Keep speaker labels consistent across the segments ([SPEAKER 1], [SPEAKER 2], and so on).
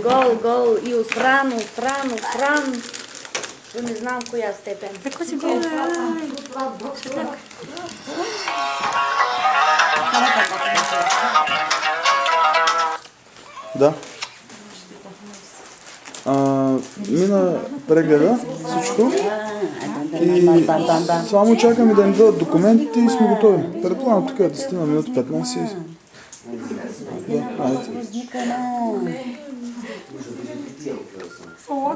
[SPEAKER 1] Гол и осран. До не знам коя степен.
[SPEAKER 2] Какво си гол?
[SPEAKER 3] Да. Мина прегледа всичко и само чакаме да ни дадат документите и сме готови. Предполагам тук е 10 минути, 15. Да, айде.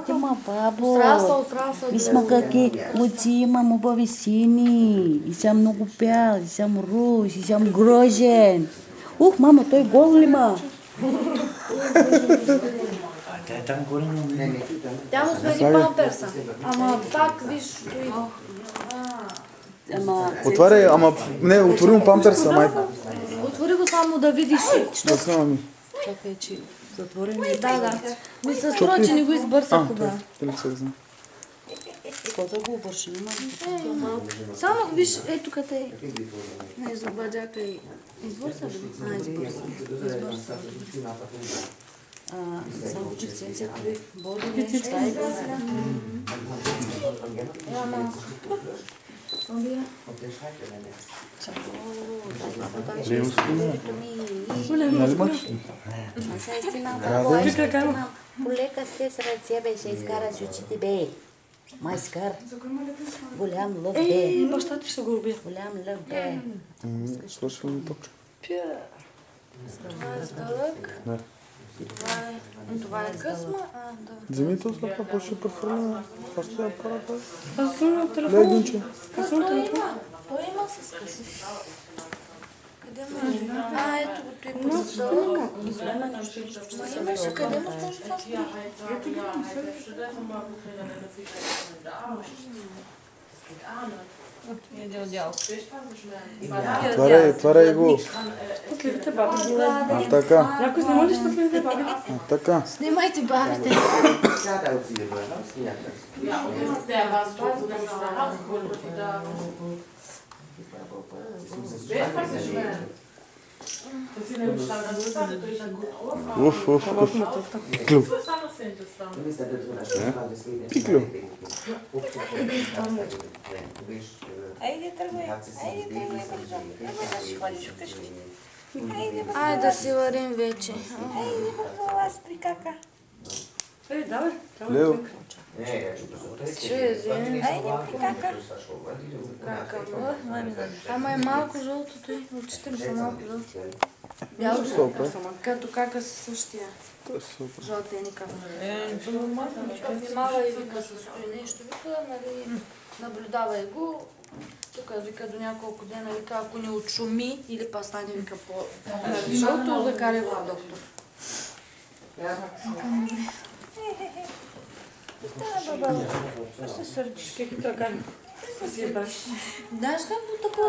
[SPEAKER 2] Ама, бабо,
[SPEAKER 1] Срасъл.
[SPEAKER 2] вижма какви очи имам, убави сини. И съм много бял, и съм руж, и съм грозен. Ух, мама, той гол ли ма?
[SPEAKER 4] Тя е там горе на мен.
[SPEAKER 1] Тя му смени памперса. Ама пак виж стои.
[SPEAKER 3] Отваряй, ама не, отвори му памперса, майка.
[SPEAKER 1] Отвори го само да видиш.
[SPEAKER 3] Да снимам ми.
[SPEAKER 2] Чакай, че затворен ли?
[SPEAKER 1] Да. Ми се струва, че не го избърсах кога.
[SPEAKER 3] Дали се знам.
[SPEAKER 2] Какво да го обърши?
[SPEAKER 1] Само виж, ето къде е. Не, забърджака и избърса ли? Избърса.
[SPEAKER 2] Само лицензията ви боди нещо.
[SPEAKER 1] Ама.
[SPEAKER 3] Нали мъж?
[SPEAKER 2] Полека сте с ръце, бе, ще изкараш очите, бе. Майскар. Голям лъв, бе.
[SPEAKER 1] Баща ти ще го убие.
[SPEAKER 2] Голям лъв, бе.
[SPEAKER 3] Слушай ми тук.
[SPEAKER 1] Това е дълъг.
[SPEAKER 3] Не.
[SPEAKER 1] Това е късма.
[SPEAKER 3] Вземи то слапа, по-ще префърля. Това ще я апарата.
[SPEAKER 1] Аз съм телефон.
[SPEAKER 3] Легниче.
[SPEAKER 1] Той има с къси. Къде му е? Ето го той по-дълъг. Имаше къде му сложи това стои?
[SPEAKER 3] Тваряй го. А така.
[SPEAKER 1] Някой снима ли щастливите баби?
[SPEAKER 3] А така.
[SPEAKER 1] Снимайте бабите.
[SPEAKER 3] Уф. Пиклю. Пиклю.
[SPEAKER 2] Айде, тръгвай. Бързо. Да си ходиш вкъщи.
[SPEAKER 1] Айде да си варим вече.
[SPEAKER 2] Айде, бързо, аз при кака.
[SPEAKER 3] Лео.
[SPEAKER 1] Ще вземем.
[SPEAKER 2] Айде, при кака.
[SPEAKER 1] Ама е малко жълтото и очите ми са малко жълти. Бяло
[SPEAKER 3] Супер.
[SPEAKER 1] като кака си същия.
[SPEAKER 3] Това е супер.
[SPEAKER 1] Жълтеника. Внимава и вика се стои нещо. Вика, нали, наблюдавай го. Тук вика до няколко дена, вика, ако не отшуми или па стане, вика по-жълто, да карай го на доктор.
[SPEAKER 2] Стана, баба. Ще се сърдиш.
[SPEAKER 1] Да, ще го такова.